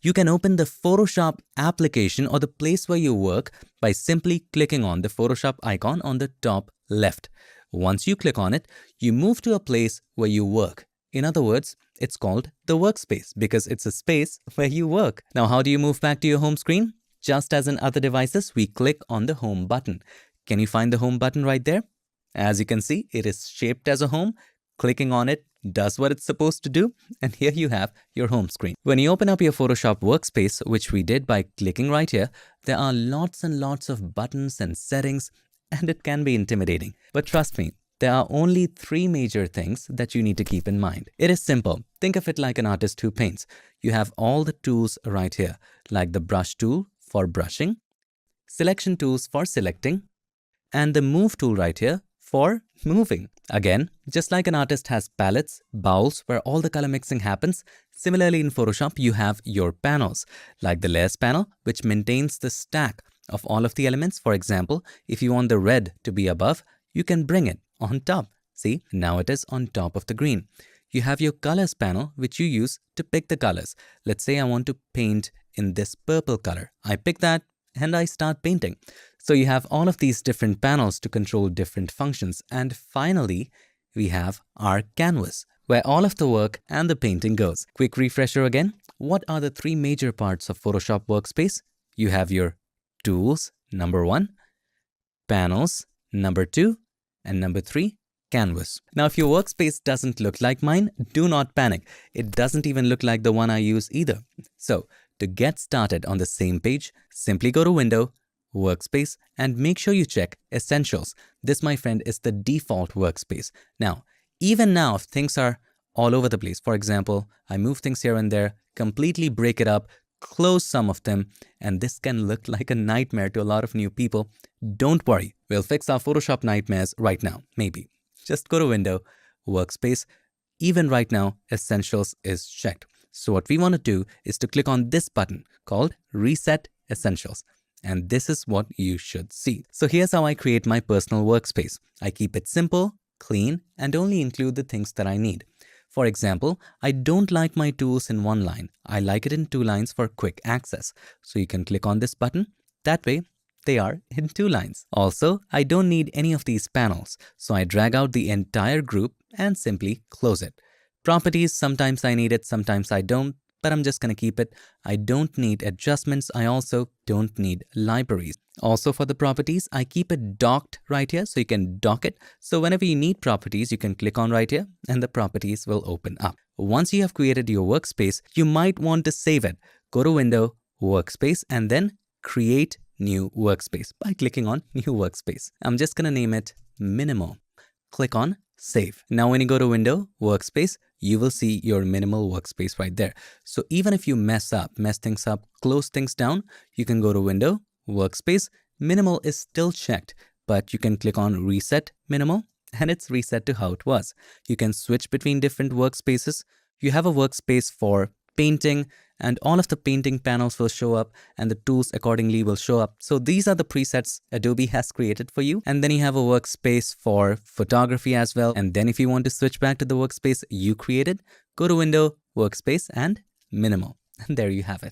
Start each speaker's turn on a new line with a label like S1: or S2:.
S1: You can open the Photoshop application or the place where you work by simply clicking on the Photoshop icon on the top left. Once you click on it, you move to a place where you work. In other words, it's called the workspace because it's a space where you work. Now, how do you move back to your home screen? Just as in other devices, we click on the home button. Can you find the home button right there? As you can see, it is shaped as a home. Clicking on it does what it's supposed to do, and here you have your home screen. When you open up your Photoshop workspace, which we did by clicking right here, there are lots and lots of buttons and settings, and it can be intimidating. But trust me, there are only 3 major things that you need to keep in mind. It is simple. Think of it like an artist who paints. You have all the tools right here, like the brush tool for brushing, selection tools for selecting, and the move tool right here for moving. Again, just like an artist has palettes, bowls where all the color mixing happens, similarly in Photoshop you have your panels, like the layers panel, which maintains the stack of all of the elements. For example, if you want the red to be above, you can bring it on top. See, now it is on top of the green. You have your colors panel, which you use to pick the colors. Let's say I want to paint in this purple color. I pick that and I start painting. So you have all of these different panels to control different functions. And finally, we have our canvas, where all of the work and the painting goes. Quick refresher again. What are the 3 major parts of Photoshop Workspace? You have your tools, number 1, panels, number 2, and number 3, canvas. Now, if your workspace doesn't look like mine, do not panic. It doesn't even look like the one I use either. So, to get started on the same page, simply go to Window, Workspace, and make sure you check Essentials. This, my friend, is the default workspace. Now, even now, if things are all over the place, for example, I move things here and there, completely break it up, close some of them, and this can look like a nightmare to a lot of new people. Don't worry, we'll fix our Photoshop nightmares right now, maybe. Just go to Window, Workspace. Even right now, Essentials is checked. So what we want to do is to click on this button called Reset Essentials. And this is what you should see. So here's how I create my personal workspace. I keep it simple, clean, and only include the things that I need. For example, I don't like my tools in 1 line. I like it in 2 lines for quick access. So you can click on this button. That way, they are in 2 lines. Also, I don't need any of these panels. So I drag out the entire group and simply close it. Properties, sometimes I need it, sometimes I don't, but I'm just going to keep it. I don't need adjustments. I also don't need libraries. Also for the properties, I keep it docked right here, so you can dock it. So whenever you need properties, you can click on right here and the properties will open up. Once you have created your workspace, you might want to save it. Go to Window, Workspace, and then Create New Workspace by clicking on New Workspace. I'm just going to name it Minimal. Click on Save. Now when you go to Window, Workspace, you will see your minimal workspace right there. So even if you mess things up, close things down, you can go to Window, Workspace. Minimal is still checked, but you can click on Reset Minimal and it's reset to how it was. You can switch between different workspaces. You have a workspace for painting and all of the painting panels will show up and the tools accordingly will show up. So these are the presets Adobe has created for you. And then you have a workspace for photography as well. And then if you want to switch back to the workspace you created, go to Window, Workspace, and Minimal. And there you have it.